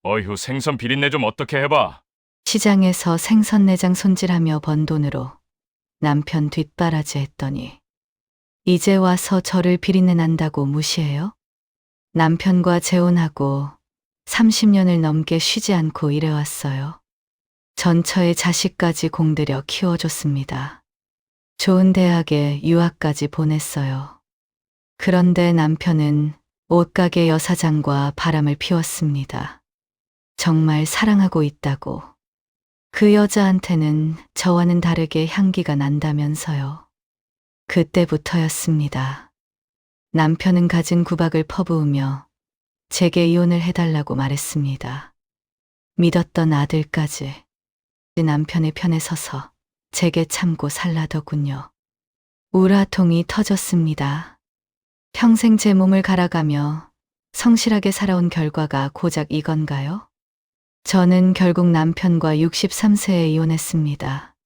어휴, 생선 비린내 좀 어떻게 해봐. 시장에서 생선 내장 손질하며 번 돈으로 남편 뒷바라지 했더니 이제 와서 저를 비린내 난다고 무시해요? 남편과 재혼하고 30년을 넘게 쉬지 않고 일해왔어요. 전처의 자식까지 공들여 키워줬습니다. 좋은 대학에 유학까지 보냈어요. 그런데 남편은 옷가게 여사장과 바람을 피웠습니다. 정말 사랑하고 있다고. 그 여자한테는 저와는 다르게 향기가 난다면서요. 그때부터였습니다. 남편은 갖은 구박을 퍼부으며 제게 이혼을 해달라고 말했습니다. 믿었던 아들까지 남편의 편에 서서 제게 참고 살라더군요. 우라통이 터졌습니다. 평생 제 몸을 갈아가며 성실하게 살아온 결과가 고작 이건가요? 저는 결국 남편과 63세에 이혼했습니다.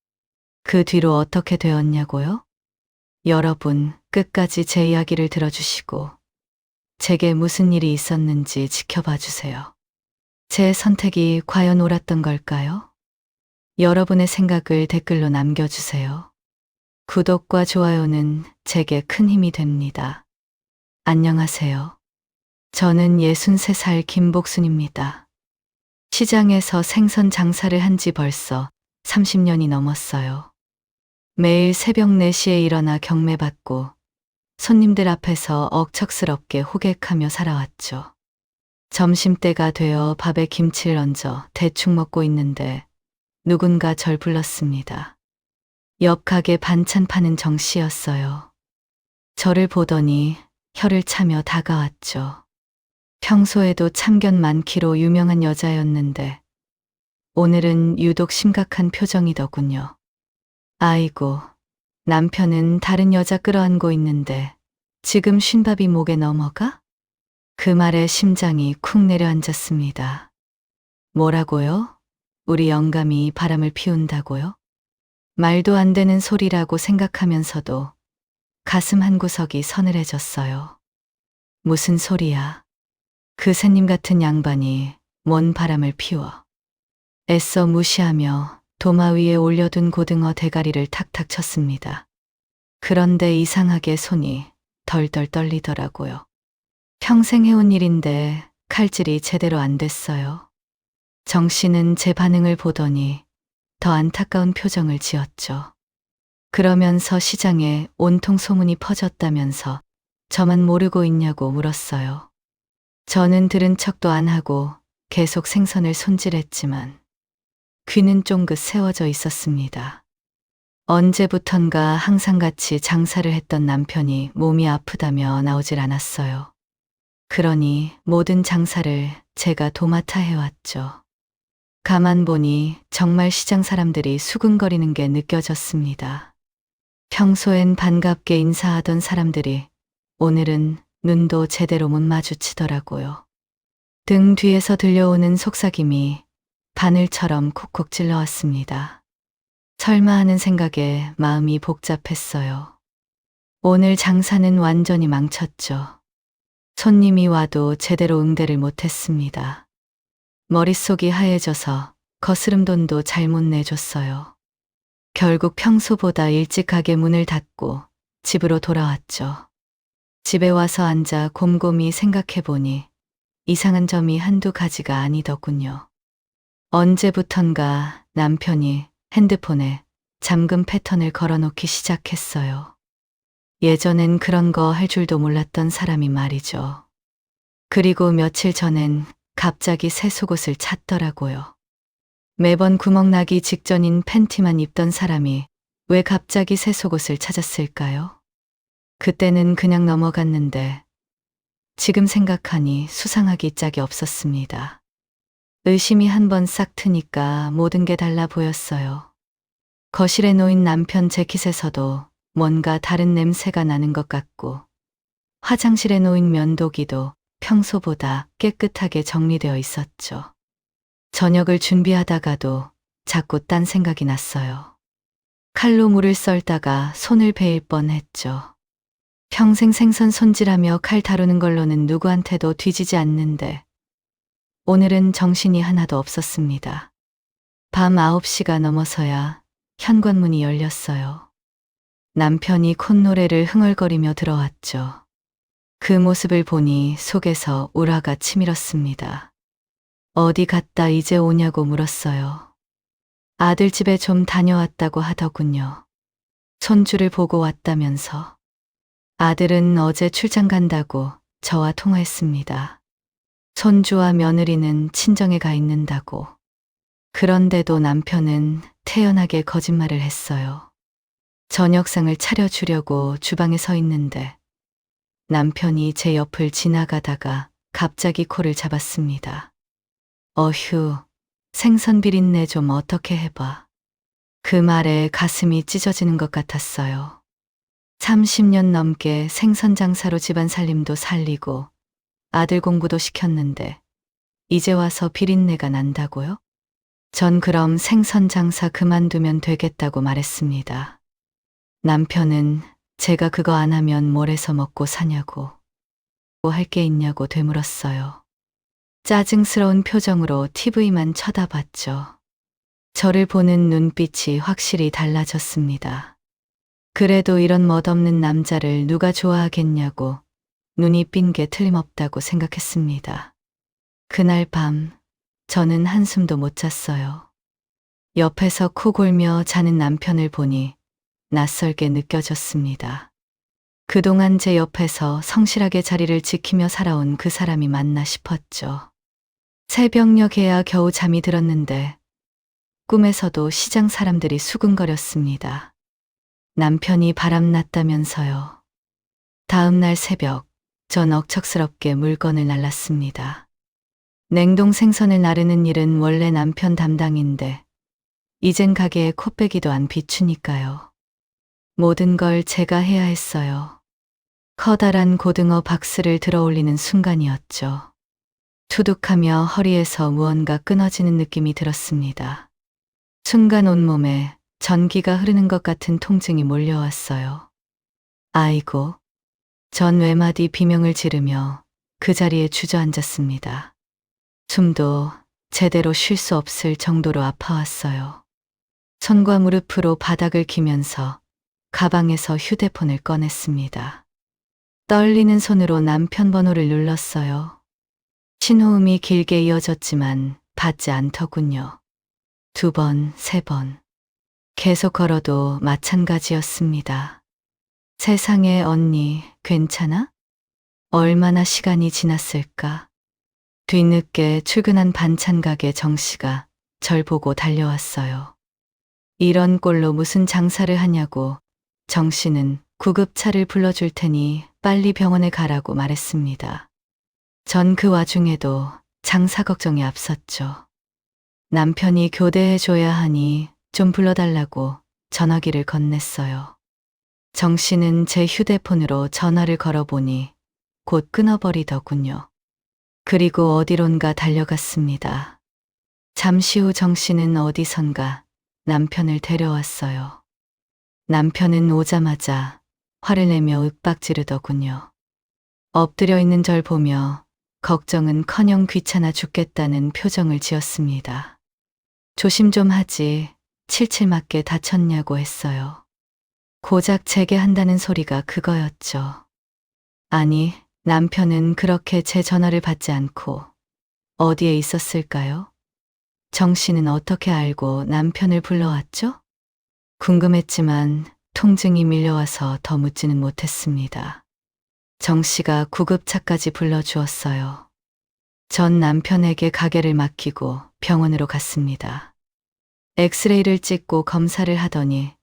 그 뒤로 어떻게 되었냐고요? 여러분, 끝까지 제 이야기를 들어주시고 제게 무슨 일이 있었는지 지켜봐 주세요. 제 선택이 과연 옳았던 걸까요? 여러분의 생각을 댓글로 남겨주세요. 구독과 좋아요는 제게 큰 힘이 됩니다. 안녕하세요. 저는 63살 김복순입니다. 시장에서 생선 장사를 한 지 벌써 30년이 넘었어요. 매일 새벽 4시에 일어나 경매받고 손님들 앞에서 억척스럽게 호객하며 살아왔죠. 점심때가 되어 밥에 김치를 얹어 대충 먹고 있는데 누군가 절 불렀습니다. 옆 가게 반찬 파는 정 씨였어요. 저를 보더니 혀를 차며 다가왔죠. 평소에도 참견 많기로 유명한 여자였는데 오늘은 유독 심각한 표정이더군요. 아이고, 남편은 다른 여자 끌어안고 있는데 지금 쉰밥이 목에 넘어가? 그 말에 심장이 쿵 내려앉았습니다. 뭐라고요? 우리 영감이 바람을 피운다고요? 말도 안 되는 소리라고 생각하면서도 가슴 한구석이 서늘해졌어요. 무슨 소리야? 그 새님 같은 양반이 뭔 바람을 피워. 애써 무시하며 도마 위에 올려둔 고등어 대가리를 탁탁 쳤습니다. 그런데 이상하게 손이 덜덜 떨리더라고요. 평생 해온 일인데 칼질이 제대로 안 됐어요. 정 씨는 제 반응을 보더니 더 안타까운 표정을 지었죠. 그러면서 시장에 온통 소문이 퍼졌다면서 저만 모르고 있냐고 물었어요. 저는 들은 척도 안 하고 계속 생선을 손질했지만 귀는 쫑긋 세워져 있었습니다. 언제부턴가 항상 같이 장사를 했던 남편이 몸이 아프다며 나오질 않았어요. 그러니 모든 장사를 제가 도맡아 해왔죠. 가만 보니 정말 시장 사람들이 수군거리는 게 느껴졌습니다. 평소엔 반갑게 인사하던 사람들이 오늘은 눈도 제대로 못 마주치더라고요. 등 뒤에서 들려오는 속삭임이 바늘처럼 콕콕 찔러왔습니다. 설마 하는 생각에 마음이 복잡했어요. 오늘 장사는 완전히 망쳤죠. 손님이 와도 제대로 응대를 못했습니다. 머릿속이 하얘져서 거스름돈도 잘못 내줬어요. 결국 평소보다 일찍 가게 문을 닫고 집으로 돌아왔죠. 집에 와서 앉아 곰곰이 생각해보니 이상한 점이 한두 가지가 아니더군요. 언제부턴가 남편이 핸드폰에 잠금 패턴을 걸어놓기 시작했어요. 예전엔 그런 거 할 줄도 몰랐던 사람이 말이죠. 그리고 며칠 전엔 갑자기 새 속옷을 찾더라고요. 매번 구멍 나기 직전인 팬티만 입던 사람이 왜 갑자기 새 속옷을 찾았을까요? 그때는 그냥 넘어갔는데 지금 생각하니 수상하기 짝이 없었습니다. 의심이 한번 싹 트니까 모든 게 달라 보였어요. 거실에 놓인 남편 재킷에서도 뭔가 다른 냄새가 나는 것 같고 화장실에 놓인 면도기도 평소보다 깨끗하게 정리되어 있었죠. 저녁을 준비하다가도 자꾸 딴 생각이 났어요. 칼로 물을 썰다가 손을 베일 뻔했죠. 평생 생선 손질하며 칼 다루는 걸로는 누구한테도 뒤지지 않는데 오늘은 정신이 하나도 없었습니다. 밤 9시가 넘어서야 현관문이 열렸어요. 남편이 콧노래를 흥얼거리며 들어왔죠. 그 모습을 보니 속에서 우라가 치밀었습니다. 어디 갔다 이제 오냐고 물었어요. 아들 집에 좀 다녀왔다고 하더군요. 손주를 보고 왔다면서. 아들은 어제 출장 간다고 저와 통화했습니다. 손주와 며느리는 친정에 가 있는다고. 그런데도 남편은 태연하게 거짓말을 했어요. 저녁상을 차려주려고 주방에 서 있는데 남편이 제 옆을 지나가다가 갑자기 코를 잡았습니다. 어휴, 생선 비린내 좀 어떻게 해봐. 그 말에 가슴이 찢어지는 것 같았어요. 30년 넘게 생선 장사로 집안 살림도 살리고 아들 공부도 시켰는데 이제 와서 비린내가 난다고요? 전 그럼 생선 장사 그만두면 되겠다고 말했습니다. 남편은 제가 그거 안 하면 뭘 해서 먹고 사냐고, 뭐 할 게 있냐고 되물었어요. 짜증스러운 표정으로 TV만 쳐다봤죠. 저를 보는 눈빛이 확실히 달라졌습니다. 그래도 이런 멋없는 남자를 누가 좋아하겠냐고 눈이 삔 게 틀림없다고 생각했습니다. 그날 밤 저는 한숨도 못 잤어요. 옆에서 코 골며 자는 남편을 보니 낯설게 느껴졌습니다. 그동안 제 옆에서 성실하게 자리를 지키며 살아온 그 사람이 맞나 싶었죠. 새벽녘에야 겨우 잠이 들었는데 꿈에서도 시장 사람들이 수군거렸습니다. 남편이 바람났다면서요. 다음 날 새벽 전 억척스럽게 물건을 날랐습니다. 냉동 생선을 나르는 일은 원래 남편 담당인데 이젠 가게에 코빼기도 안 비추니까요. 모든 걸 제가 해야 했어요. 커다란 고등어 박스를 들어 올리는 순간이었죠. 투둑하며 허리에서 무언가 끊어지는 느낌이 들었습니다. 순간 온몸에 전기가 흐르는 것 같은 통증이 몰려왔어요. 아이고, 전 외마디 비명을 지르며 그 자리에 주저앉았습니다. 숨도 제대로 쉴 수 없을 정도로 아파왔어요. 손과 무릎으로 바닥을 기면서 가방에서 휴대폰을 꺼냈습니다. 떨리는 손으로 남편 번호를 눌렀어요. 신호음이 길게 이어졌지만 받지 않더군요. 2번, 3번. 계속 걸어도 마찬가지였습니다. 세상에 언니, 괜찮아? 얼마나 시간이 지났을까? 뒤늦게 출근한 반찬 가게 정씨가 절 보고 달려왔어요. 이런 꼴로 무슨 장사를 하냐고 정씨는 구급차를 불러줄 테니 빨리 병원에 가라고 말했습니다. 전 그 와중에도 장사 걱정이 앞섰죠. 남편이 교대해줘야 하니 좀 불러달라고 전화기를 건넸어요. 정씨는 제 휴대폰으로 전화를 걸어보니 곧 끊어버리더군요. 그리고 어디론가 달려갔습니다. 잠시 후 정씨는 어디선가 남편을 데려왔어요. 남편은 오자마자 화를 내며 윽박지르더군요. 엎드려 있는 절 보며 걱정은커녕 귀찮아 죽겠다는 표정을 지었습니다. 조심 좀 하지, 칠칠 맞게 다쳤냐고 했어요. 고작 재개한다는 소리가 그거였죠. 아니, 남편은 그렇게 제 전화를 받지 않고 어디에 있었을까요? 정씨는 어떻게 알고 남편을 불러왔죠? 궁금했지만 통증이 밀려와서 더 묻지는 못했습니다. 정씨가 구급차까지 불러주었어요. 전 남편에게 가게를 맡기고 병원으로 갔습니다. 엑스레이를 찍고 검사를 하더니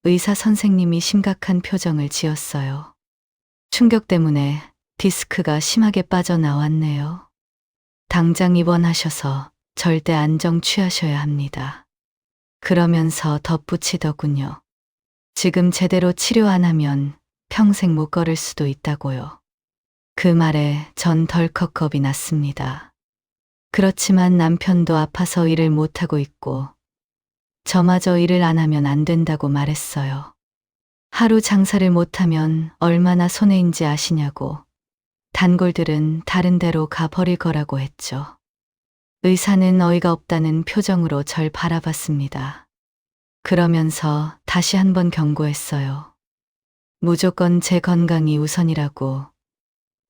의사 선생님이 심각한 표정을 지었어요. 충격 때문에 디스크가 심하게 빠져나왔네요. 당장 입원하셔서 절대 안정 취하셔야 합니다. 그러면서 덧붙이더군요. 지금 제대로 치료 안 하면 평생 못 걸을 수도 있다고요. 그 말에 전 덜컥 겁이 났습니다. 그렇지만 남편도 아파서 일을 못하고 있고 저마저 일을 안 하면 안 된다고 말했어요. 하루 장사를 못하면 얼마나 손해인지 아시냐고 단골들은 다른 데로 가버릴 거라고 했죠. 의사는 어이가 없다는 표정으로 절 바라봤습니다. 그러면서 다시 한번 경고했어요. 무조건 제 건강이 우선이라고.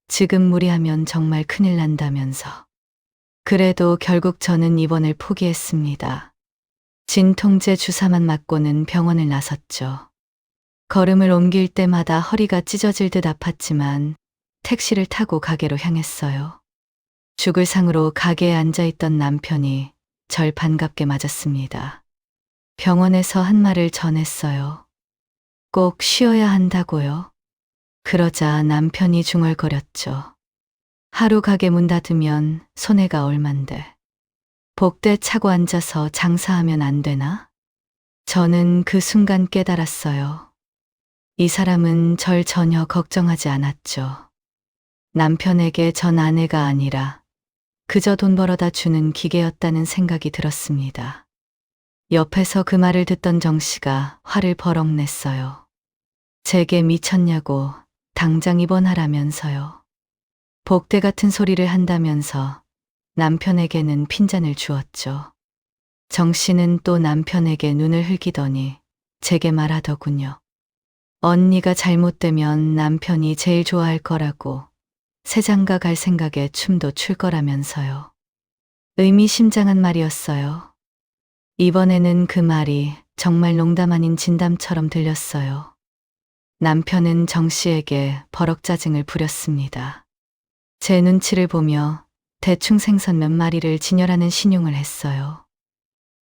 지금 무리하면 정말 큰일 난다면서. 그래도 결국 저는 입원을 포기했습니다. 진통제 주사만 맞고는 병원을 나섰죠. 걸음을 옮길 때마다 허리가 찢어질 듯 아팠지만 택시를 타고 가게로 향했어요. 죽을 상으로 가게에 앉아있던 남편이 절 반갑게 맞았습니다. 병원에서 한 말을 전했어요. 꼭 쉬어야 한다고요. 그러자 남편이 중얼거렸죠. 하루 가게 문 닫으면 손해가 얼만데. 복대 차고 앉아서 장사하면 안 되나? 저는 그 순간 깨달았어요. 이 사람은 절 전혀 걱정하지 않았죠. 남편에게 전 아내가 아니라 그저 돈 벌어다 주는 기계였다는 생각이 들었습니다. 옆에서 그 말을 듣던 정 씨가 화를 버럭 냈어요. 제게 미쳤냐고 당장 입원하라면서요. 복대 같은 소리를 한다면서 남편에게는 핀잔을 주었죠. 정 씨는 또 남편에게 눈을 흘기더니 제게 말하더군요. 언니가 잘못되면 남편이 제일 좋아할 거라고. 새장가 갈 생각에 춤도 출 거라면서요. 의미심장한 말이었어요. 이번에는 그 말이 정말 농담 아닌 진담처럼 들렸어요. 남편은 정 씨에게 버럭 짜증을 부렸습니다. 제 눈치를 보며 대충 생선 몇 마리를 진열하는 신용을 했어요.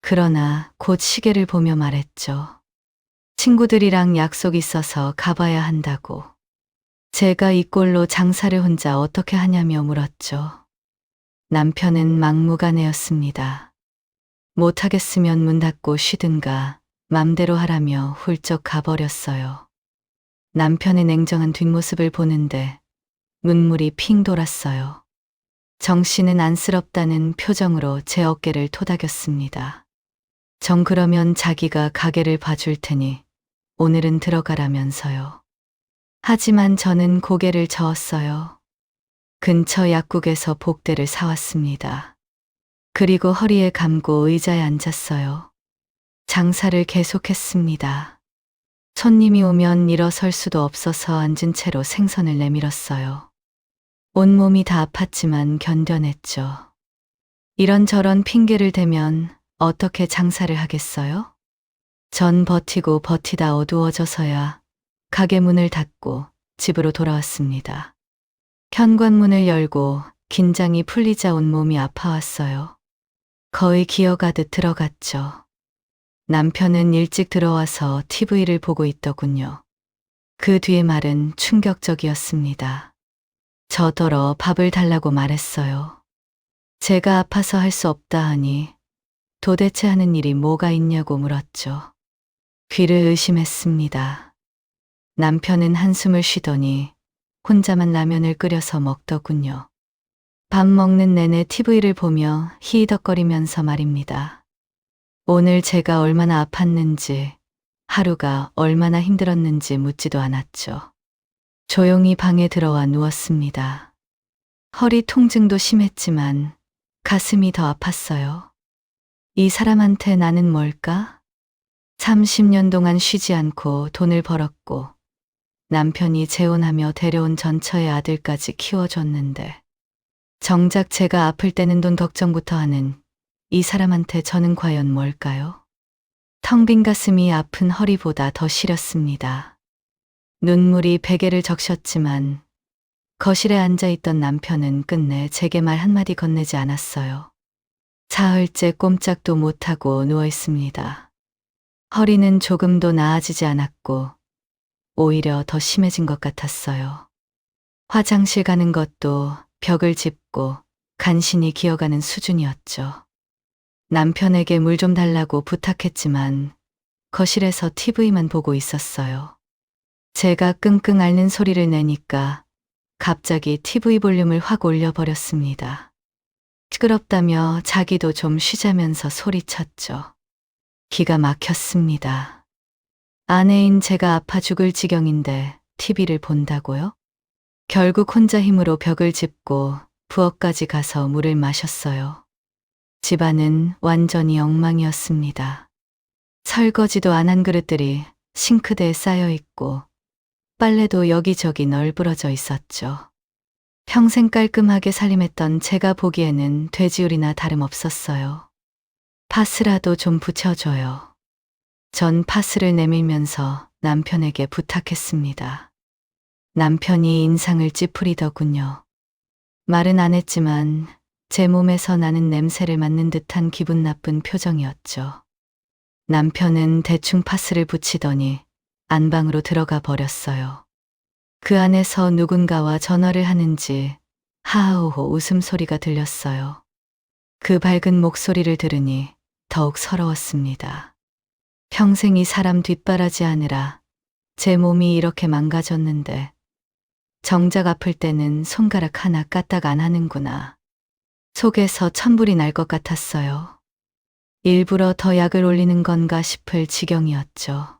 그러나 곧 시계를 보며 말했죠. 친구들이랑 약속 있어서 가봐야 한다고. 제가 이 꼴로 장사를 혼자 어떻게 하냐며 물었죠. 남편은 막무가내였습니다. 못하겠으면 문 닫고 쉬든가 맘대로 하라며 훌쩍 가버렸어요. 남편의 냉정한 뒷모습을 보는데 눈물이 핑 돌았어요. 정 씨는 안쓰럽다는 표정으로 제 어깨를 토닥였습니다. 정 그러면 자기가 가게를 봐줄 테니 오늘은 들어가라면서요. 하지만 저는 고개를 저었어요. 근처 약국에서 복대를 사왔습니다. 그리고 허리에 감고 의자에 앉았어요. 장사를 계속했습니다. 손님이 오면 일어설 수도 없어서 앉은 채로 생선을 내밀었어요. 온몸이 다 아팠지만 견뎌냈죠. 이런저런 핑계를 대면 어떻게 장사를 하겠어요? 전 버티고 버티다 어두워져서야 가게 문을 닫고 집으로 돌아왔습니다. 현관문을 열고 긴장이 풀리자 온몸이 아파왔어요. 거의 기어가듯 들어갔죠. 남편은 일찍 들어와서 TV를 보고 있더군요. 그 뒤의 말은 충격적이었습니다. 저더러 밥을 달라고 말했어요. 제가 아파서 할 수 없다 하니 도대체 하는 일이 뭐가 있냐고 물었죠. 귀를 의심했습니다. 남편은 한숨을 쉬더니 혼자만 라면을 끓여서 먹더군요. 밥 먹는 내내 TV를 보며 히히덕거리면서 말입니다. 오늘 제가 얼마나 아팠는지, 하루가 얼마나 힘들었는지 묻지도 않았죠. 조용히 방에 들어와 누웠습니다. 허리 통증도 심했지만 가슴이 더 아팠어요. 이 사람한테 나는 뭘까? 30년 동안 쉬지 않고 돈을 벌었고 남편이 재혼하며 데려온 전처의 아들까지 키워줬는데 정작 제가 아플 때는 돈 걱정부터 하는 이 사람한테 저는 과연 뭘까요? 텅 빈 가슴이 아픈 허리보다 더 시렸습니다. 눈물이 베개를 적셨지만 거실에 앉아있던 남편은 끝내 제게 말 한마디 건네지 않았어요. 사흘째 꼼짝도 못하고 누워있습니다. 허리는 조금도 나아지지 않았고 오히려 더 심해진 것 같았어요. 화장실 가는 것도 벽을 짚고 간신히 기어가는 수준이었죠. 남편에게 물 좀 달라고 부탁했지만 거실에서 TV만 보고 있었어요. 제가 끙끙 앓는 소리를 내니까 갑자기 TV 볼륨을 확 올려버렸습니다. 시끄럽다며 자기도 좀 쉬자면서 소리쳤죠. 기가 막혔습니다. 아내인 제가 아파 죽을 지경인데 TV를 본다고요? 결국 혼자 힘으로 벽을 짚고 부엌까지 가서 물을 마셨어요. 집안은 완전히 엉망이었습니다. 설거지도 안 한 그릇들이 싱크대에 쌓여 있고 빨래도 여기저기 널브러져 있었죠. 평생 깔끔하게 살림했던 제가 보기에는 돼지우리나 다름없었어요. 파스라도 좀 붙여줘요. 전 파스를 내밀면서 남편에게 부탁했습니다. 남편이 인상을 찌푸리더군요. 말은 안 했지만 제 몸에서 나는 냄새를 맡는 듯한 기분 나쁜 표정이었죠. 남편은 대충 파스를 붙이더니 안방으로 들어가 버렸어요. 그 안에서 누군가와 전화를 하는지 하하호호 웃음소리가 들렸어요. 그 밝은 목소리를 들으니 더욱 서러웠습니다. 평생 이 사람 뒷바라지 하느라 제 몸이 이렇게 망가졌는데 정작 아플 때는 손가락 하나 까딱 안 하는구나. 속에서 천불이 날 것 같았어요. 일부러 더 약을 올리는 건가 싶을 지경이었죠.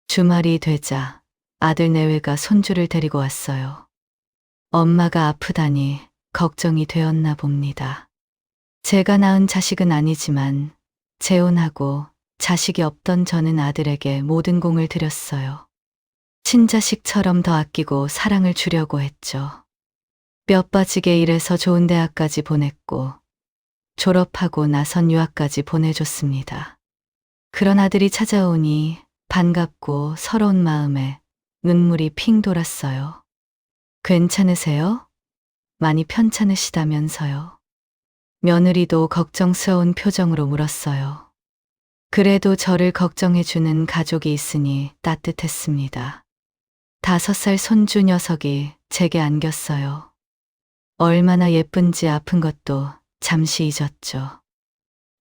주말이 되자 아들 내외가 손주를 데리고 왔어요. 엄마가 아프다니 걱정이 되었나 봅니다. 제가 낳은 자식은 아니지만 재혼하고 자식이 없던 저는 아들에게 모든 공을 들였어요. 친자식처럼 더 아끼고 사랑을 주려고 했죠. 뼈 빠지게 일해서 좋은 대학까지 보냈고 졸업하고 나선 유학까지 보내줬습니다. 그런 아들이 찾아오니 반갑고 서러운 마음에 눈물이 핑 돌았어요. 괜찮으세요? 많이 편찮으시다면서요. 며느리도 걱정스러운 표정으로 물었어요. 그래도 저를 걱정해주는 가족이 있으니 따뜻했습니다. 5살 손주 녀석이 제게 안겼어요. 얼마나 예쁜지 아픈 것도 잠시 잊었죠.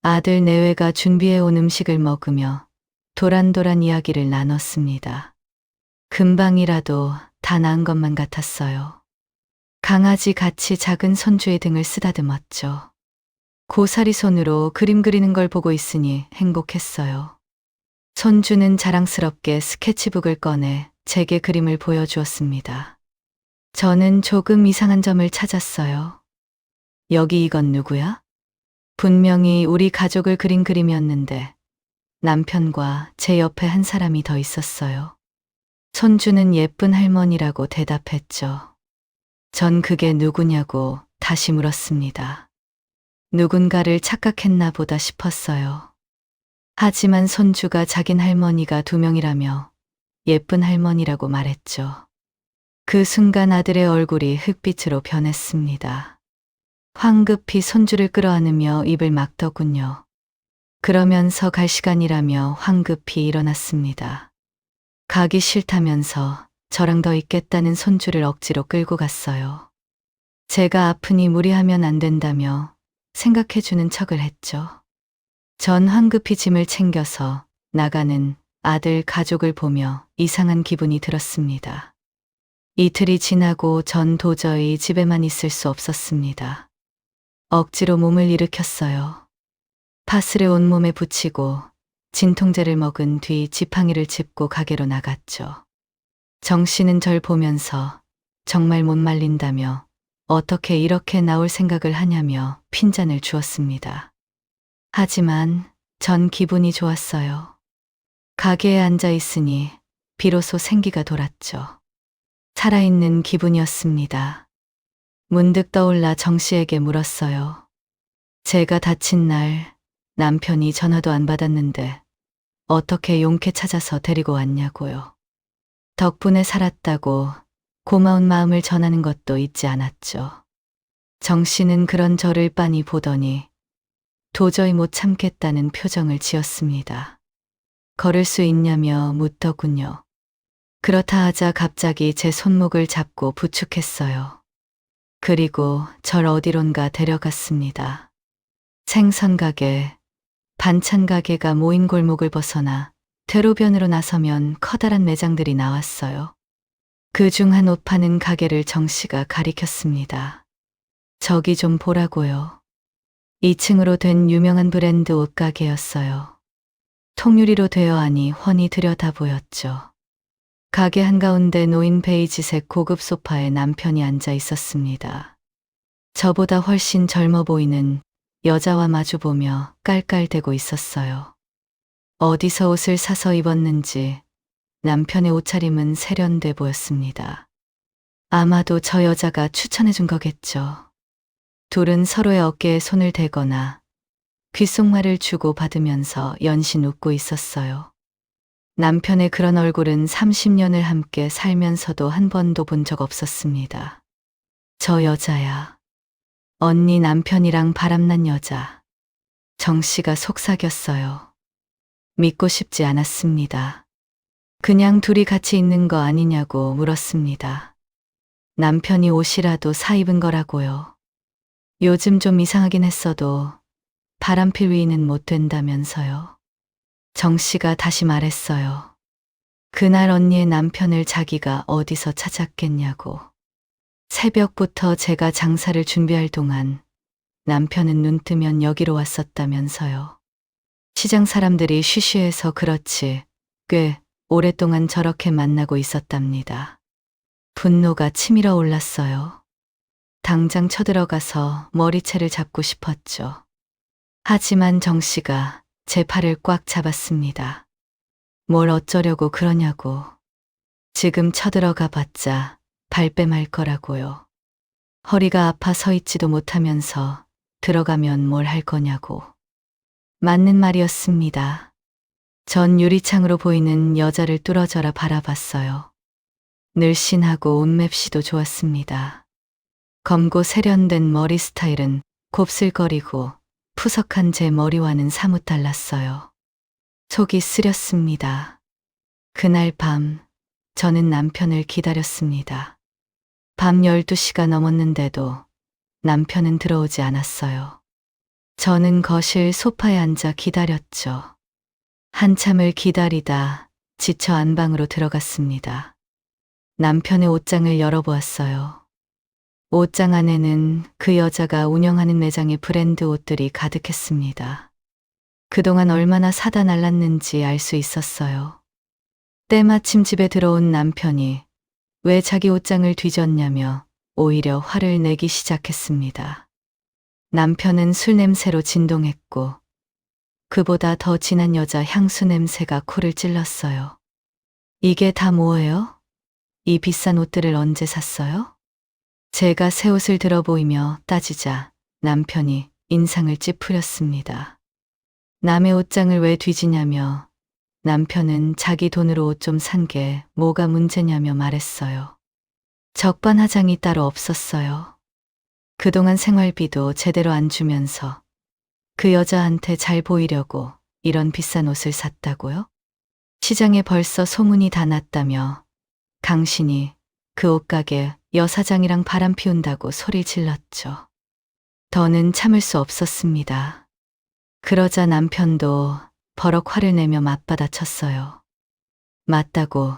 아들 내외가 준비해온 음식을 먹으며 도란도란 이야기를 나눴습니다. 금방이라도 다 나은 것만 같았어요. 강아지 같이 작은 손주의 등을 쓰다듬었죠. 고사리 손으로 그림 그리는 걸 보고 있으니 행복했어요. 손주는 자랑스럽게 스케치북을 꺼내 제게 그림을 보여주었습니다. 저는 조금 이상한 점을 찾았어요. 여기 이건 누구야? 분명히 우리 가족을 그린 그림이었는데 남편과 제 옆에 한 사람이 더 있었어요. 손주는 예쁜 할머니라고 대답했죠. 전 그게 누구냐고 다시 물었습니다. 누군가를 착각했나 보다 싶었어요. 하지만 손주가 자긴 할머니가 2명이라며 예쁜 할머니라고 말했죠. 그 순간 아들의 얼굴이 흑빛으로 변했습니다. 황급히 손주를 끌어안으며 입을 막더군요. 그러면서 갈 시간이라며 황급히 일어났습니다. 가기 싫다면서 저랑 더 있겠다는 손주를 억지로 끌고 갔어요. 제가 아프니 무리하면 안 된다며 생각해주는 척을 했죠. 전 황급히 짐을 챙겨서 나가는 아들 가족을 보며 이상한 기분이 들었습니다. 이틀이 지나고 전 도저히 집에만 있을 수 없었습니다. 억지로 몸을 일으켰어요. 파스를 온몸에 붙이고 진통제를 먹은 뒤 지팡이를 짚고 가게로 나갔죠. 정씨는 절 보면서 정말 못 말린다며 어떻게 이렇게 나올 생각을 하냐며 핀잔을 주었습니다. 하지만 전 기분이 좋았어요. 가게에 앉아 있으니 비로소 생기가 돌았죠. 살아있는 기분이었습니다. 문득 떠올라 정씨에게 물었어요. 제가 다친 날 남편이 전화도 안 받았는데 어떻게 용케 찾아서 데리고 왔냐고요. 덕분에 살았다고 고마운 마음을 전하는 것도 잊지 않았죠. 정씨는 그런 저를 빤히 보더니 도저히 못 참겠다는 표정을 지었습니다. 걸을 수 있냐며 묻더군요. 그렇다 하자 갑자기 제 손목을 잡고 부축했어요. 그리고 절 어디론가 데려갔습니다. 생선 가게, 반찬 가게가 모인 골목을 벗어나 대로변으로 나서면 커다란 매장들이 나왔어요. 그중 한 옷 파는 가게를 정씨가 가리켰습니다. 저기 좀 보라고요. 2층으로 된 유명한 브랜드 옷가게였어요. 통유리로 되어 하니 훤히 들여다 보였죠. 가게 한가운데 놓인 베이지색 고급 소파에 남편이 앉아 있었습니다. 저보다 훨씬 젊어 보이는 여자와 마주보며 깔깔대고 있었어요. 어디서 옷을 사서 입었는지 남편의 옷차림은 세련돼 보였습니다. 아마도 저 여자가 추천해준 거겠죠. 둘은 서로의 어깨에 손을 대거나 귓속말을 주고 받으면서 연신 웃고 있었어요. 남편의 그런 얼굴은 30년을 함께 살면서도 한 번도 본 적 없었습니다. 저 여자야. 언니 남편이랑 바람난 여자. 정 씨가 속삭였어요. 믿고 싶지 않았습니다. 그냥 둘이 같이 있는 거 아니냐고 물었습니다. 남편이 옷이라도 사 입은 거라고요. 요즘 좀 이상하긴 했어도 바람필 위인은 못 된다면서요. 정 씨가 다시 말했어요. 그날 언니의 남편을 자기가 어디서 찾았겠냐고. 새벽부터 제가 장사를 준비할 동안 남편은 눈 뜨면 여기로 왔었다면서요. 시장 사람들이 쉬쉬해서 그렇지 꽤 오랫동안 저렇게 만나고 있었답니다. 분노가 치밀어 올랐어요. 당장 쳐들어가서 머리채를 잡고 싶었죠. 하지만 정 씨가 제 팔을 꽉 잡았습니다. 뭘 어쩌려고 그러냐고. 지금 쳐들어가 봤자 발뺌할 거라고요. 허리가 아파 서 있지도 못하면서 들어가면 뭘 할 거냐고. 맞는 말이었습니다. 전 유리창으로 보이는 여자를 뚫어져라 바라봤어요. 늘씬하고 옷맵시도 좋았습니다. 검고 세련된 머리 스타일은 곱슬거리고 푸석한 제 머리와는 사뭇 달랐어요. 속이 쓰렸습니다. 그날 밤 저는 남편을 기다렸습니다. 밤 12시가 넘었는데도 남편은 들어오지 않았어요. 저는 거실 소파에 앉아 기다렸죠. 한참을 기다리다 지쳐 안방으로 들어갔습니다. 남편의 옷장을 열어보았어요. 옷장 안에는 그 여자가 운영하는 매장의 브랜드 옷들이 가득했습니다. 그동안 얼마나 사다 날랐는지 알 수 있었어요. 때마침 집에 들어온 남편이 왜 자기 옷장을 뒤졌냐며 오히려 화를 내기 시작했습니다. 남편은 술 냄새로 진동했고 그보다 더 진한 여자 향수 냄새가 코를 찔렀어요. 이게 다 뭐예요? 이 비싼 옷들을 언제 샀어요? 제가 새 옷을 들어 보이며 따지자 남편이 인상을 찌푸렸습니다. 남의 옷장을 왜 뒤지냐며 남편은 자기 돈으로 옷 좀 산 게 뭐가 문제냐며 말했어요. 적반하장이 따로 없었어요. 그동안 생활비도 제대로 안 주면서 그 여자한테 잘 보이려고 이런 비싼 옷을 샀다고요? 시장에 벌써 소문이 다 났다며 강신이 그 옷가게 여사장이랑 바람 피운다고 소리 질렀죠. 더는 참을 수 없었습니다. 그러자 남편도 버럭 화를 내며 맞받아쳤어요. 맞다고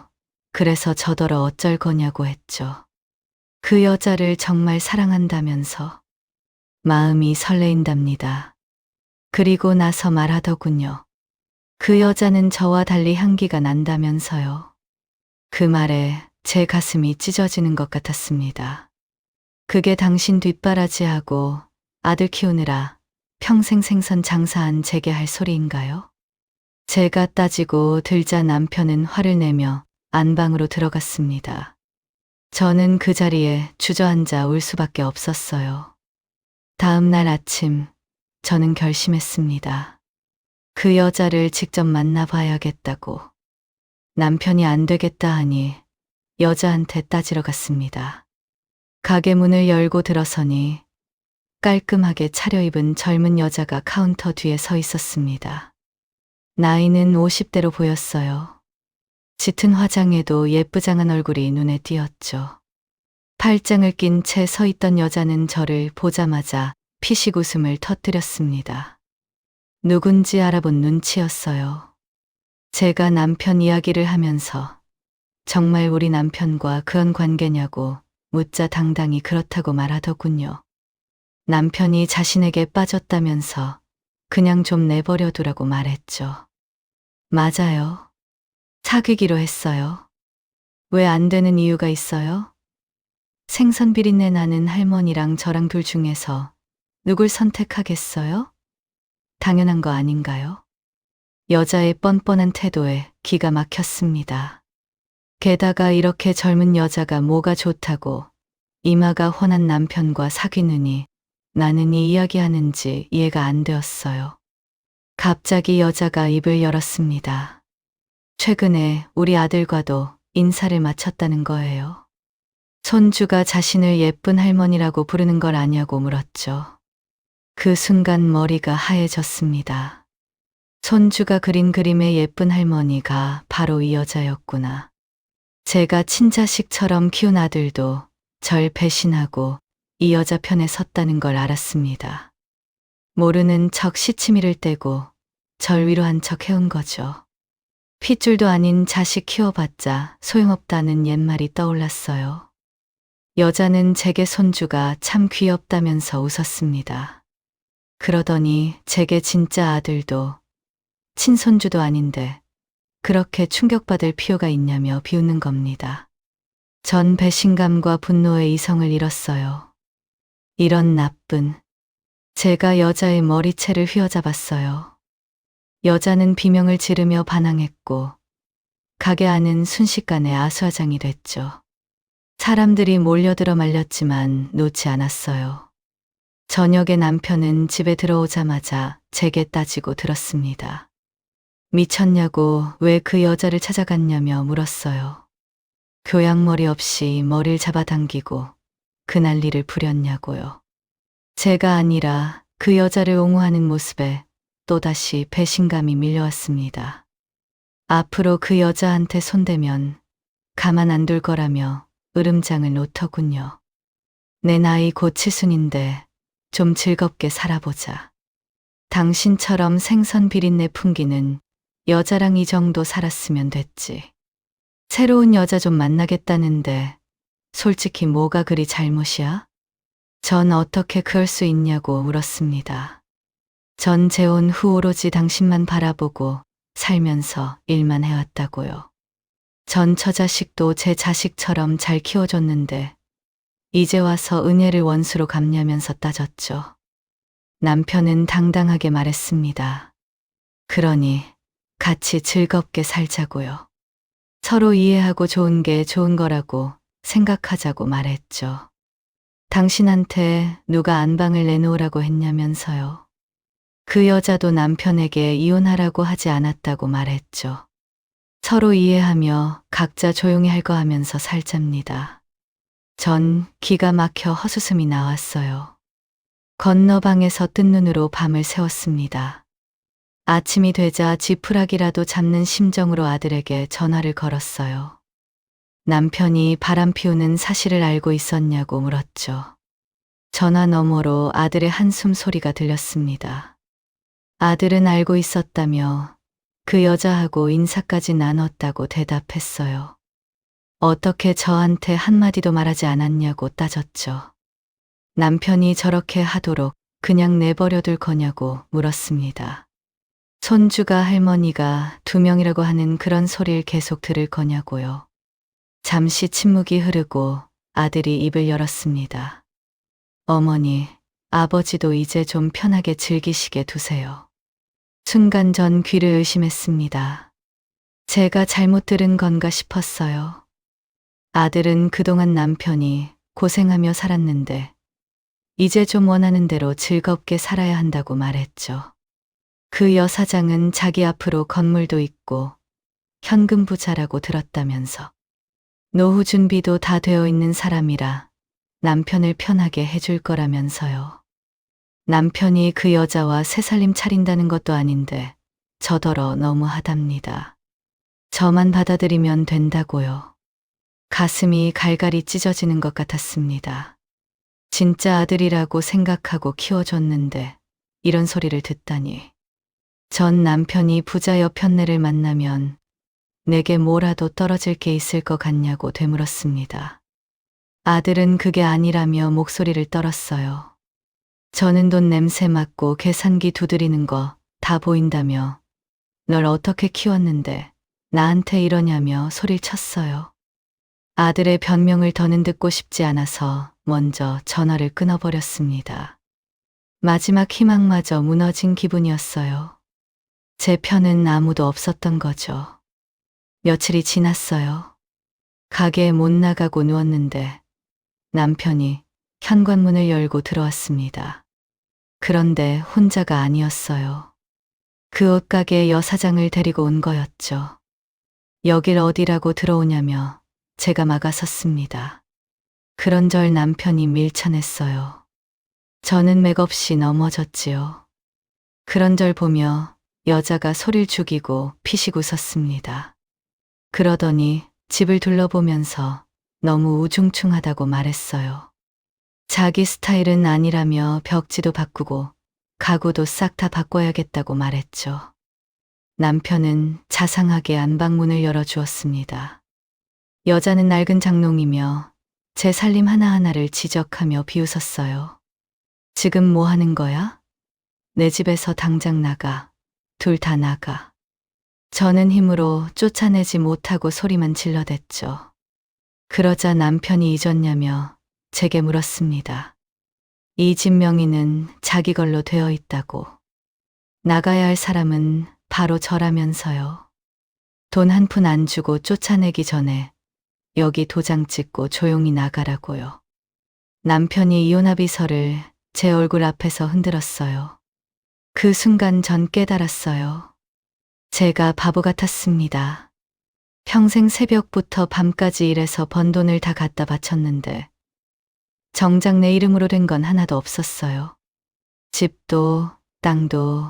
그래서 저더러 어쩔 거냐고 했죠. 그 여자를 정말 사랑한다면서 마음이 설레인답니다. 그리고 나서 말하더군요. 그 여자는 저와 달리 향기가 난다면서요. 그 말에 제 가슴이 찢어지는 것 같았습니다. 그게 당신 뒷바라지하고 아들 키우느라 평생 생선 장사한 제게 할 소리인가요? 제가 따지고 들자 남편은 화를 내며 안방으로 들어갔습니다. 저는 그 자리에 주저앉아 울 수밖에 없었어요. 다음 날 아침 저는 결심했습니다. 그 여자를 직접 만나봐야겠다고. 남편이 안 되겠다 하니 여자한테 따지러 갔습니다. 가게 문을 열고 들어서니 깔끔하게 차려입은 젊은 여자가 카운터 뒤에 서 있었습니다. 나이는 50대로 보였어요. 짙은 화장에도 예쁘장한 얼굴이 눈에 띄었죠. 팔짱을 낀 채 서 있던 여자는 저를 보자마자 피식 웃음을 터뜨렸습니다. 누군지 알아본 눈치였어요. 제가 남편 이야기를 하면서 정말 우리 남편과 그런 관계냐고 묻자 당당히 그렇다고 말하더군요. 남편이 자신에게 빠졌다면서 그냥 좀 내버려 두라고 말했죠. 맞아요. 사귀기로 했어요. 왜 안 되는 이유가 있어요? 생선 비린내 나는 할머니랑 저랑 둘 중에서 누굴 선택하겠어요? 당연한 거 아닌가요? 여자의 뻔뻔한 태도에 기가 막혔습니다. 게다가 이렇게 젊은 여자가 뭐가 좋다고 이마가 훤한 남편과 사귀느니 나는이 이야기하는지 이해가 안 되었어요. 갑자기 여자가 입을 열었습니다. 최근에 우리 아들과도 인사를 마쳤다는 거예요. 손주가 자신을 예쁜 할머니라고 부르는 걸 아냐고 물었죠. 그 순간 머리가 하얘졌습니다. 손주가 그린 그림의 예쁜 할머니가 바로 이 여자였구나. 제가 친자식처럼 키운 아들도 절 배신하고 이 여자 편에 섰다는 걸 알았습니다. 모르는 척 시치미를 떼고 절 위로한 척 해온 거죠. 핏줄도 아닌 자식 키워봤자 소용없다는 옛말이 떠올랐어요. 여자는 제게 손주가 참 귀엽다면서 웃었습니다. 그러더니 제게 진짜 아들도 친손주도 아닌데 그렇게 충격받을 필요가 있냐며 비웃는 겁니다. 전 배신감과 분노에 이성을 잃었어요. 이런 나쁜. 제가 여자의 머리채를 휘어잡았어요. 여자는 비명을 지르며 반항했고 가게 안은 순식간에 아수아장이 됐죠. 사람들이 몰려들어 말렸지만 놓지 않았어요. 저녁에 남편은 집에 들어오자마자 제게 따지고 들었습니다. 미쳤냐고 왜 그 여자를 찾아갔냐며 물었어요. 교양머리 없이 머리를 잡아당기고 그 난리를 부렸냐고요. 제가 아니라 그 여자를 옹호하는 모습에 또다시 배신감이 밀려왔습니다. 앞으로 그 여자한테 손대면 가만 안 둘 거라며 으름장을 놓더군요. 내 나이 곧 70인데 좀 즐겁게 살아보자. 당신처럼 생선 비린내 풍기는 여자랑 이 정도 살았으면 됐지. 새로운 여자 좀 만나겠다는데 솔직히 뭐가 그리 잘못이야? 전 어떻게 그럴 수 있냐고 물었습니다. 전 재혼 후 오로지 당신만 바라보고 살면서 일만 해왔다고요. 전 처자식도 제 자식처럼 잘 키워줬는데 이제 와서 은혜를 원수로 갚냐면서 따졌죠. 남편은 당당하게 말했습니다. 그러니 같이 즐겁게 살자고요. 서로 이해하고 좋은 게 좋은 거라고 생각하자고 말했죠. 당신한테 누가 안방을 내놓으라고 했냐면서요. 그 여자도 남편에게 이혼하라고 하지 않았다고 말했죠. 서로 이해하며 각자 조용히 할 거 하면서 살잡니다. 전 기가 막혀 헛웃음이 나왔어요. 건너방에서 뜬 눈으로 밤을 새웠습니다. 아침이 되자 지푸라기라도 잡는 심정으로 아들에게 전화를 걸었어요. 남편이 바람 피우는 사실을 알고 있었냐고 물었죠. 전화 너머로 아들의 한숨 소리가 들렸습니다. 아들은 알고 있었다며 그 여자하고 인사까지 나눴다고 대답했어요. 어떻게 저한테 한마디도 말하지 않았냐고 따졌죠. 남편이 저렇게 하도록 그냥 내버려둘 거냐고 물었습니다. 손주가 할머니가 2명이라고 하는 그런 소리를 계속 들을 거냐고요. 잠시 침묵이 흐르고 아들이 입을 열었습니다. 어머니, 아버지도 이제 좀 편하게 즐기시게 두세요. 순간 전 귀를 의심했습니다. 제가 잘못 들은 건가 싶었어요. 아들은 그동안 남편이 고생하며 살았는데 이제 좀 원하는 대로 즐겁게 살아야 한다고 말했죠. 그 여사장은 자기 앞으로 건물도 있고 현금 부자라고 들었다면서 노후 준비도 다 되어 있는 사람이라 남편을 편하게 해줄 거라면서요. 남편이 그 여자와 새살림 차린다는 것도 아닌데 저더러 너무하답니다. 저만 받아들이면 된다고요. 가슴이 갈갈이 찢어지는 것 같았습니다. 진짜 아들이라고 생각하고 키워줬는데 이런 소리를 듣다니. 전 남편이 부자 여편네를 만나면 내게 뭐라도 떨어질 게 있을 것 같냐고 되물었습니다. 아들은 그게 아니라며 목소리를 떨었어요. 저는 돈 냄새 맡고 계산기 두드리는 거 다 보인다며 널 어떻게 키웠는데 나한테 이러냐며 소리를 쳤어요. 아들의 변명을 더는 듣고 싶지 않아서 먼저 전화를 끊어버렸습니다. 마지막 희망마저 무너진 기분이었어요. 제 편은 아무도 없었던 거죠. 며칠이 지났어요. 가게에 못 나가고 누웠는데 남편이 현관문을 열고 들어왔습니다. 그런데 혼자가 아니었어요. 그 옷가게 여사장을 데리고 온 거였죠. 여길 어디라고 들어오냐며 제가 막아섰습니다. 그런절 남편이 밀쳐냈어요. 저는 맥없이 넘어졌지요. 그런절 보며 여자가 소리를 죽이고 피식 웃었습니다. 그러더니 집을 둘러보면서 너무 우중충하다고 말했어요. 자기 스타일은 아니라며 벽지도 바꾸고 가구도 싹 다 바꿔야겠다고 말했죠. 남편은 자상하게 안방문을 열어주었습니다. 여자는 낡은 장롱이며 제 살림 하나하나를 지적하며 비웃었어요. 지금 뭐 하는 거야? 내 집에서 당장 나가. 둘 다 나가. 저는 힘으로 쫓아내지 못하고 소리만 질러댔죠. 그러자 남편이 잊었냐며 제게 물었습니다. 이 집 명의는 자기 걸로 되어 있다고. 나가야 할 사람은 바로 저라면서요. 돈 한 푼 안 주고 쫓아내기 전에 여기 도장 찍고 조용히 나가라고요. 남편이 이혼합의서를 제 얼굴 앞에서 흔들었어요. 그 순간 전 깨달았어요. 제가 바보 같았습니다. 평생 새벽부터 밤까지 일해서 번 돈을 다 갖다 바쳤는데 정작 내 이름으로 된 건 하나도 없었어요. 집도 땅도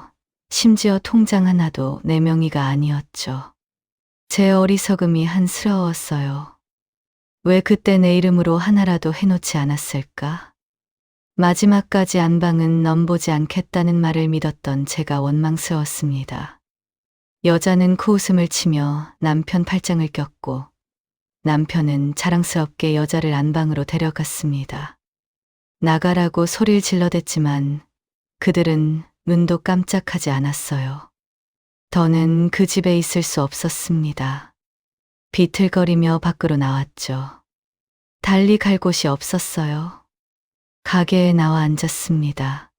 심지어 통장 하나도 내 명의가 아니었죠. 제 어리석음이 한스러웠어요. 왜 그때 내 이름으로 하나라도 해놓지 않았을까? 마지막까지 안방은 넘보지 않겠다는 말을 믿었던 제가 원망스러웠습니다. 여자는 코웃음을 치며 남편 팔짱을 꼈고 남편은 자랑스럽게 여자를 안방으로 데려갔습니다. 나가라고 소리를 질러댔지만 그들은 눈도 깜짝하지 않았어요. 더는 그 집에 있을 수 없었습니다. 비틀거리며 밖으로 나왔죠. 달리 갈 곳이 없었어요. 가게에 나와 앉았습니다.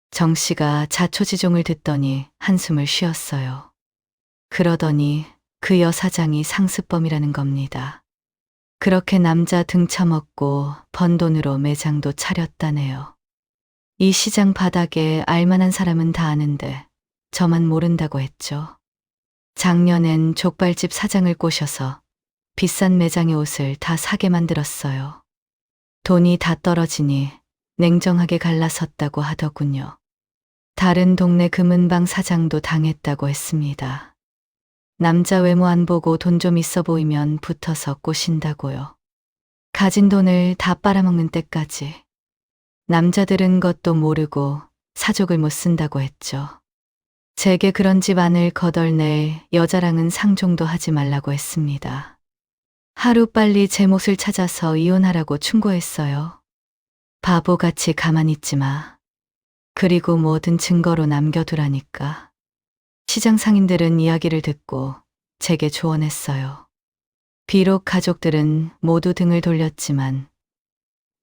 정 씨가 자초지종을 듣더니 한숨을 쉬었어요. 그러더니 그 여사장이 상습범이라는 겁니다. 그렇게 남자 등쳐먹고 번 돈으로 매장도 차렸다네요. 이 시장 바닥에 알만한 사람은 다 아는데 저만 모른다고 했죠. 작년엔 족발집 사장을 꼬셔서 비싼 매장의 옷을 다 사게 만들었어요. 돈이 다 떨어지니 냉정하게 갈라섰다고 하더군요. 다른 동네 금은방 사장도 당했다고 했습니다. 남자 외모 안 보고 돈 좀 있어 보이면 붙어서 꼬신다고요. 가진 돈을 다 빨아먹는 때까지. 남자들은 것도 모르고 사족을 못 쓴다고 했죠. 제게 그런 집안을 거덜낼 여자랑은 상종도 하지 말라고 했습니다. 하루빨리 제 몫을 찾아서 이혼하라고 충고했어요. 바보같이 가만히 있지 마. 그리고 뭐든 증거로 남겨두라니까. 시장 상인들은 이야기를 듣고 제게 조언했어요. 비록 가족들은 모두 등을 돌렸지만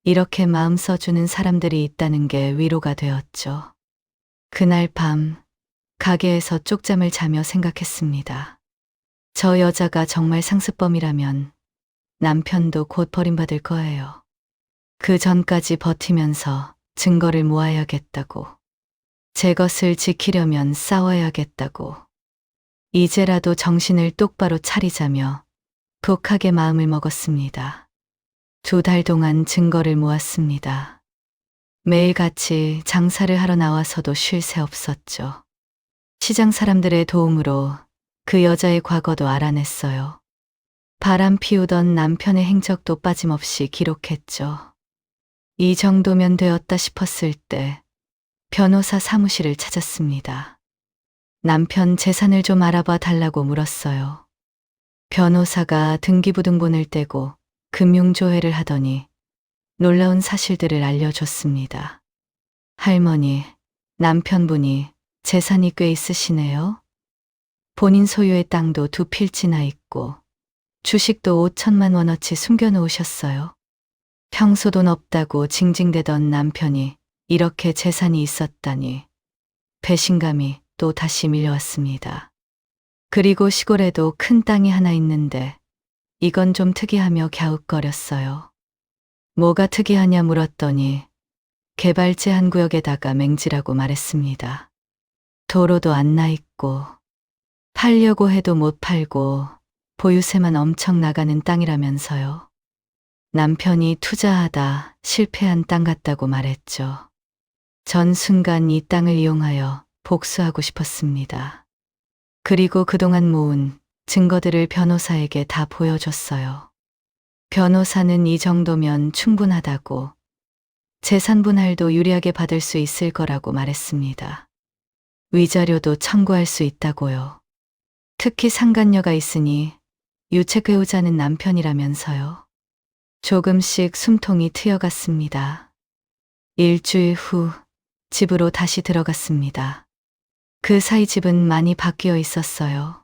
이렇게 마음 써주는 사람들이 있다는 게 위로가 되었죠. 그날 밤 가게에서 쪽잠을 자며 생각했습니다. 저 여자가 정말 상습범이라면 남편도 곧 버림받을 거예요. 그 전까지 버티면서 증거를 모아야겠다고. 제 것을 지키려면 싸워야겠다고. 이제라도 정신을 똑바로 차리자며 독하게 마음을 먹었습니다. 2달 동안 증거를 모았습니다. 매일같이 장사를 하러 나와서도 쉴 새 없었죠. 시장 사람들의 도움으로 그 여자의 과거도 알아냈어요. 바람 피우던 남편의 행적도 빠짐없이 기록했죠. 이 정도면 되었다 싶었을 때 변호사 사무실을 찾았습니다. 남편 재산을 좀 알아봐 달라고 물었어요. 변호사가 등기부등본을 떼고 금융조회를 하더니 놀라운 사실들을 알려줬습니다. 할머니, 남편분이 재산이 꽤 있으시네요. 본인 소유의 땅도 2필지나 있고 주식도 5천만 원어치 숨겨놓으셨어요. 평소 돈 없다고 징징대던 남편이 이렇게 재산이 있었다니 배신감이 또 다시 밀려왔습니다. 그리고 시골에도 큰 땅이 하나 있는데 이건 좀 특이하며 갸웃거렸어요. 뭐가 특이하냐 물었더니 개발 제한 구역에다가 맹지라고 말했습니다. 도로도 안 나 있고 팔려고 해도 못 팔고 보유세만 엄청 나가는 땅이라면서요. 남편이 투자하다 실패한 땅 같다고 말했죠. 전 순간 이 땅을 이용하여 복수하고 싶었습니다. 그리고 그동안 모은 증거들을 변호사에게 다 보여줬어요. 변호사는 이 정도면 충분하다고 재산 분할도 유리하게 받을 수 있을 거라고 말했습니다. 위자료도 청구할 수 있다고요. 특히 상간녀가 있으니 유책배우자는 남편이라면서요. 조금씩 숨통이 트여갔습니다. 일주일 후 집으로 다시 들어갔습니다. 그 사이 집은 많이 바뀌어 있었어요.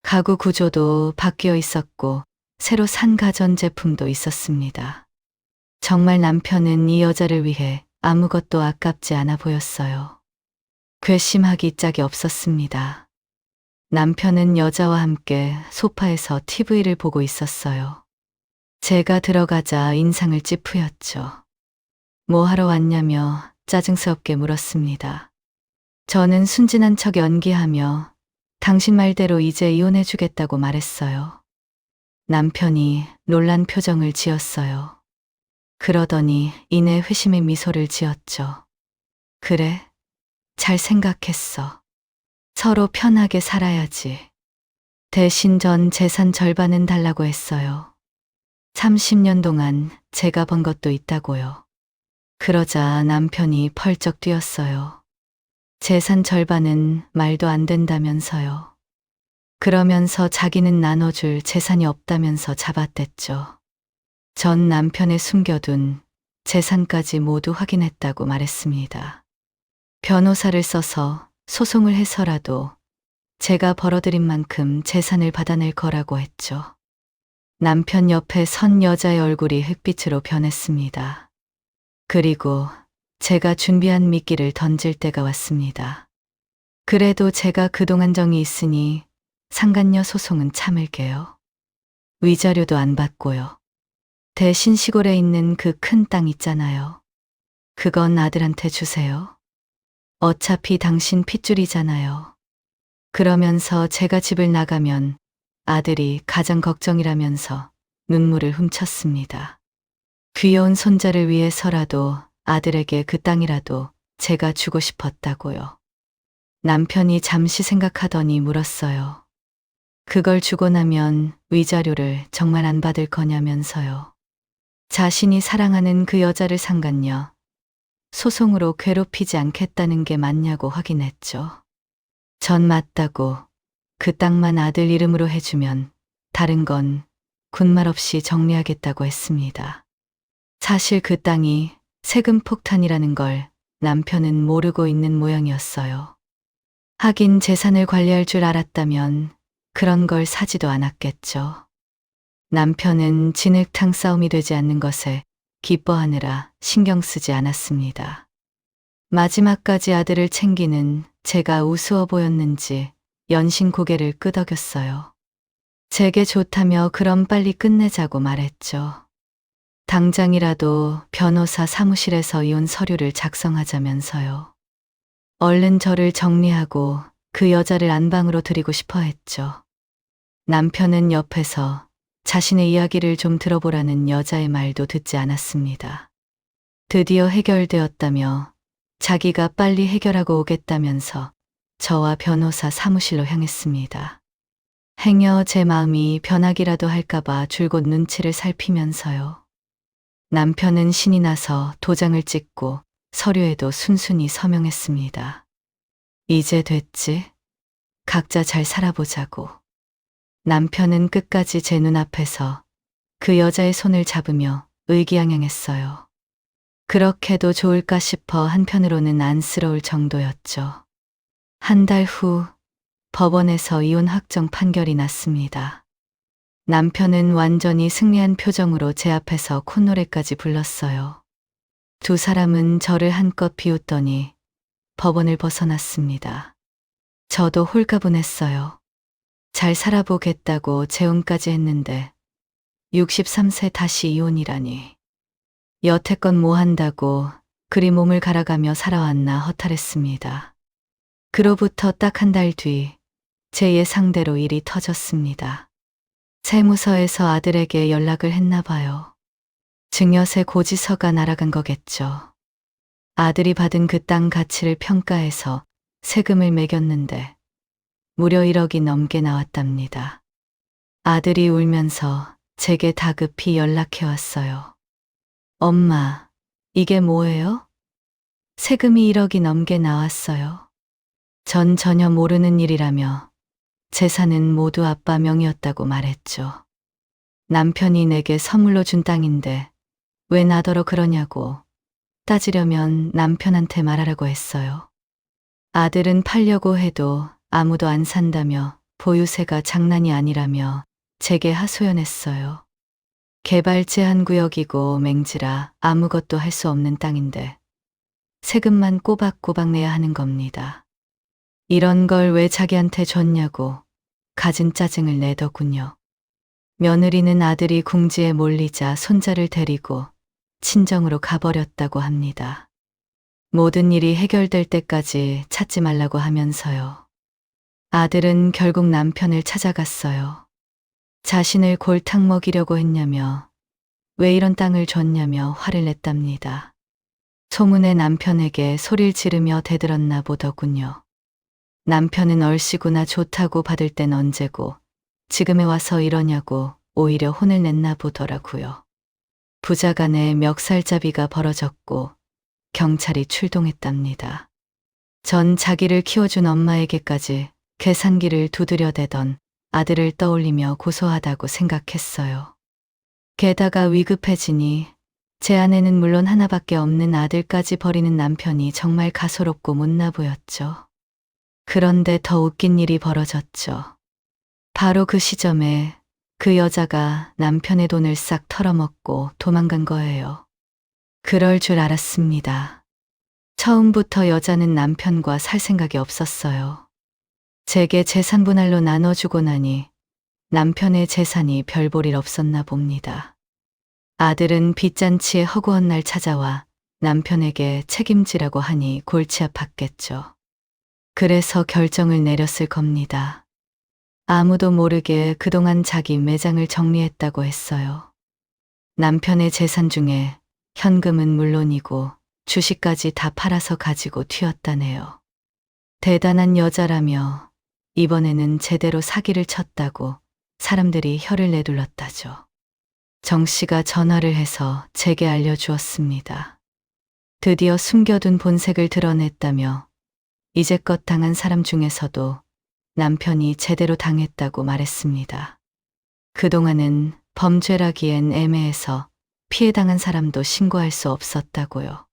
가구 구조도 바뀌어 있었고 새로 산 가전제품도 있었습니다. 정말 남편은 이 여자를 위해 아무것도 아깝지 않아 보였어요. 괘씸하기 짝이 없었습니다. 남편은 여자와 함께 소파에서 TV를 보고 있었어요. 제가 들어가자 인상을 찌푸렸죠. 뭐 하러 왔냐며 짜증스럽게 물었습니다. 저는 순진한 척 연기하며 당신 말대로 이제 이혼해주겠다고 말했어요. 남편이 놀란 표정을 지었어요. 그러더니 이내 회심의 미소를 지었죠. 그래, 잘 생각했어. 서로 편하게 살아야지. 대신 전 재산 절반은 달라고 했어요. 30년 동안 제가 번 것도 있다고요. 그러자 남편이 펄쩍 뛰었어요. 재산 절반은 말도 안 된다면서요. 그러면서 자기는 나눠줄 재산이 없다면서 잡아댔죠. 전 남편의 숨겨둔 재산까지 모두 확인했다고 말했습니다. 변호사를 써서 소송을 해서라도 제가 벌어들인 만큼 재산을 받아낼 거라고 했죠. 남편 옆에 선 여자의 얼굴이 흑빛으로 변했습니다. 그리고 제가 준비한 미끼를 던질 때가 왔습니다. 그래도 제가 그동안 정이 있으니 상간녀 소송은 참을게요. 위자료도 안 받고요. 대신 시골에 있는 그 큰 땅 있잖아요. 그건 아들한테 주세요. 어차피 당신 핏줄이잖아요. 그러면서 제가 집을 나가면 아들이 가장 걱정이라면서 눈물을 훔쳤습니다. 귀여운 손자를 위해서라도 아들에게 그 땅이라도 제가 주고 싶었다고요. 남편이 잠시 생각하더니 물었어요. 그걸 주고 나면 위자료를 정말 안 받을 거냐면서요. 자신이 사랑하는 그 여자를 상간녀 소송으로 괴롭히지 않겠다는 게 맞냐고 확인했죠. 전 맞다고 그 땅만 아들 이름으로 해주면 다른 건 군말 없이 정리하겠다고 했습니다. 사실 그 땅이 세금 폭탄이라는 걸 남편은 모르고 있는 모양이었어요. 하긴 재산을 관리할 줄 알았다면 그런 걸 사지도 않았겠죠. 남편은 진흙탕 싸움이 되지 않는 것에 기뻐하느라 신경 쓰지 않았습니다. 마지막까지 아들을 챙기는 제가 우스워 보였는지 연신 고개를 끄덕였어요. 제게 좋다며 그럼 빨리 끝내자고 말했죠. 당장이라도 변호사 사무실에서 이혼 서류를 작성하자면서요. 얼른 저를 정리하고 그 여자를 안방으로 들이고 싶어 했죠. 남편은 옆에서 자신의 이야기를 좀 들어보라는 여자의 말도 듣지 않았습니다. 드디어 해결되었다며 자기가 빨리 해결하고 오겠다면서 저와 변호사 사무실로 향했습니다. 행여 제 마음이 변하기라도 할까봐 줄곧 눈치를 살피면서요. 남편은 신이 나서 도장을 찍고 서류에도 순순히 서명했습니다. 이제 됐지? 각자 잘 살아보자고. 남편은 끝까지 제 눈앞에서 그 여자의 손을 잡으며 의기양양했어요. 그렇게도 좋을까 싶어 한편으로는 안쓰러울 정도였죠. 한 달 후 법원에서 이혼 확정 판결이 났습니다. 남편은 완전히 승리한 표정으로 제 앞에서 콧노래까지 불렀어요. 두 사람은 저를 한껏 비웃더니 법원을 벗어났습니다. 저도 홀가분했어요. 잘 살아보겠다고 재혼까지 했는데 63세 다시 이혼이라니. 여태껏 뭐 한다고 그리 몸을 갈아가며 살아왔나 허탈했습니다. 그로부터 딱 한 달 뒤 제 예상대로 일이 터졌습니다. 세무서에서 아들에게 연락을 했나 봐요. 증여세 고지서가 날아간 거겠죠. 아들이 받은 그 땅 가치를 평가해서 세금을 매겼는데 무려 1억이 넘게 나왔답니다. 아들이 울면서 제게 다급히 연락해 왔어요. 엄마, 이게 뭐예요? 세금이 1억이 넘게 나왔어요. 전 전혀 모르는 일이라며 재산은 모두 아빠 명의였다고 말했죠. 남편이 내게 선물로 준 땅인데 왜 나더러 그러냐고 따지려면 남편한테 말하라고 했어요. 아들은 팔려고 해도 아무도 안 산다며 보유세가 장난이 아니라며 제게 하소연했어요. 개발 제한 구역이고 맹지라 아무것도 할 수 없는 땅인데 세금만 꼬박꼬박 내야 하는 겁니다. 이런 걸 왜 자기한테 줬냐고 갖은 짜증을 내더군요. 며느리는 아들이 궁지에 몰리자 손자를 데리고 친정으로 가버렸다고 합니다. 모든 일이 해결될 때까지 찾지 말라고 하면서요. 아들은 결국 남편을 찾아갔어요. 자신을 골탕 먹이려고 했냐며 왜 이런 땅을 줬냐며 화를 냈답니다. 소문에 남편에게 소리를 지르며 대들었나 보더군요. 남편은 얼씨구나 좋다고 받을 땐 언제고 지금에 와서 이러냐고 오히려 혼을 냈나 보더라고요. 부자간에 멱살잡이가 벌어졌고 경찰이 출동했답니다. 전 자기를 키워준 엄마에게까지 계산기를 두드려대던 아들을 떠올리며 고소하다고 생각했어요. 게다가 위급해지니 제 아내는 물론 하나밖에 없는 아들까지 버리는 남편이 정말 가소롭고 못나 보였죠. 그런데 더 웃긴 일이 벌어졌죠. 바로 그 시점에 그 여자가 남편의 돈을 싹 털어먹고 도망간 거예요. 그럴 줄 알았습니다. 처음부터 여자는 남편과 살 생각이 없었어요. 제게 재산 분할로 나눠주고 나니 남편의 재산이 별 볼 일 없었나 봅니다. 아들은 빚잔치에 허구한 날 찾아와 남편에게 책임지라고 하니 골치 아팠겠죠. 그래서 결정을 내렸을 겁니다. 아무도 모르게 그동안 자기 매장을 정리했다고 했어요. 남편의 재산 중에 현금은 물론이고 주식까지 다 팔아서 가지고 튀었다네요. 대단한 여자라며 이번에는 제대로 사기를 쳤다고 사람들이 혀를 내둘렀다죠. 정 씨가 전화를 해서 제게 알려주었습니다. 드디어 숨겨둔 본색을 드러냈다며 이제껏 당한 사람 중에서도 남편이 제대로 당했다고 말했습니다. 그동안은 범죄라기엔 애매해서 피해당한 사람도 신고할 수 없었다고요.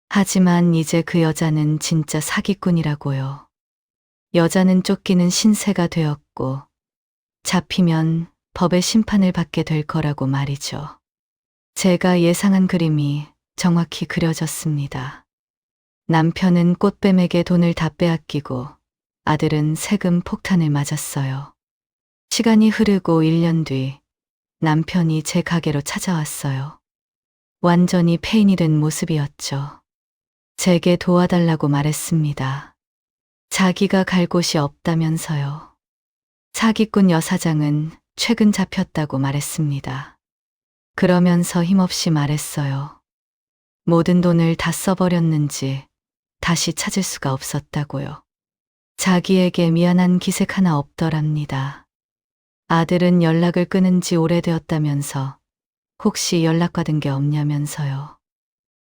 하지만 이제 그 여자는 진짜 사기꾼이라고요. 여자는 쫓기는 신세가 되었고 잡히면 법의 심판을 받게 될 거라고 말이죠. 제가 예상한 그림이 정확히 그려졌습니다. 남편은 꽃뱀에게 돈을 다 빼앗기고 아들은 세금 폭탄을 맞았어요. 시간이 흐르고 1년 뒤 남편이 제 가게로 찾아왔어요. 완전히 폐인이 된 모습이었죠. 제게 도와달라고 말했습니다. 자기가 갈 곳이 없다면서요. 사기꾼 여사장은 최근 잡혔다고 말했습니다. 그러면서 힘없이 말했어요. 모든 돈을 다 써버렸는지 다시 찾을 수가 없었다고요. 자기에게 미안한 기색 하나 없더랍니다. 아들은 연락을 끊은 지 오래되었다면서 혹시 연락받은 게 없냐면서요.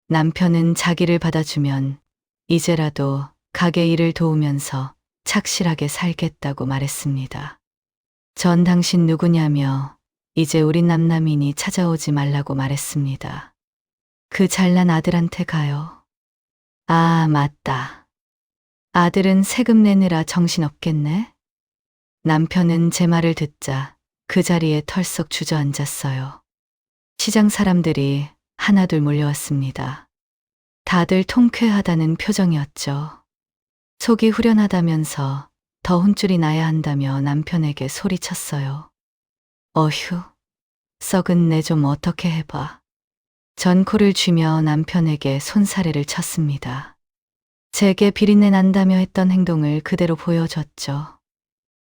남편은 자기를 받아주면 이제라도 가게 일을 도우면서 착실하게 살겠다고 말했습니다. 전 당신 누구냐며 이제 우리 남남이니 찾아오지 말라고 말했습니다. 그 잘난 아들한테 가요. 아, 맞다. 아들은 세금 내느라 정신없겠네? 남편은 제 말을 듣자 그 자리에 털썩 주저앉았어요. 시장 사람들이 하나둘 몰려왔습니다. 다들 통쾌하다는 표정이었죠. 속이 후련하다면서 더 혼쭐이 나야 한다며 남편에게 소리쳤어요. 어휴, 썩은 내 좀 어떻게 해봐. 전 코를 쥐며 남편에게 손사래를 쳤습니다. 제게 비린내 난다며 했던 행동을 그대로 보여줬죠.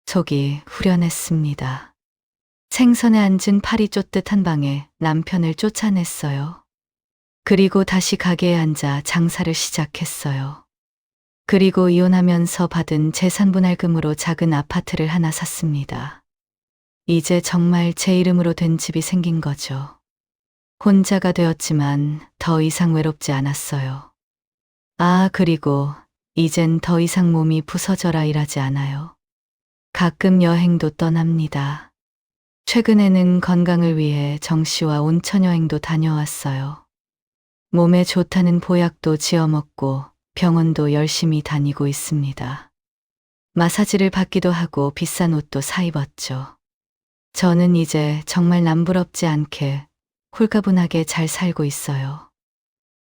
속이 후련했습니다. 생선에 앉은 파리 쫓듯한 방에 남편을 쫓아냈어요. 그리고 다시 가게에 앉아 장사를 시작했어요. 그리고 이혼하면서 받은 재산분할금으로 작은 아파트를 하나 샀습니다. 이제 정말 제 이름으로 된 집이 생긴 거죠. 혼자가 되었지만 더 이상 외롭지 않았어요. 아, 그리고 이젠 더 이상 몸이 부서져라 일하지 않아요. 가끔 여행도 떠납니다. 최근에는 건강을 위해 정시와 온천 여행도 다녀왔어요. 몸에 좋다는 보약도 지어 먹고 병원도 열심히 다니고 있습니다. 마사지를 받기도 하고 비싼 옷도 사 입었죠. 저는 이제 정말 남부럽지 않게 홀가분하게 잘 살고 있어요.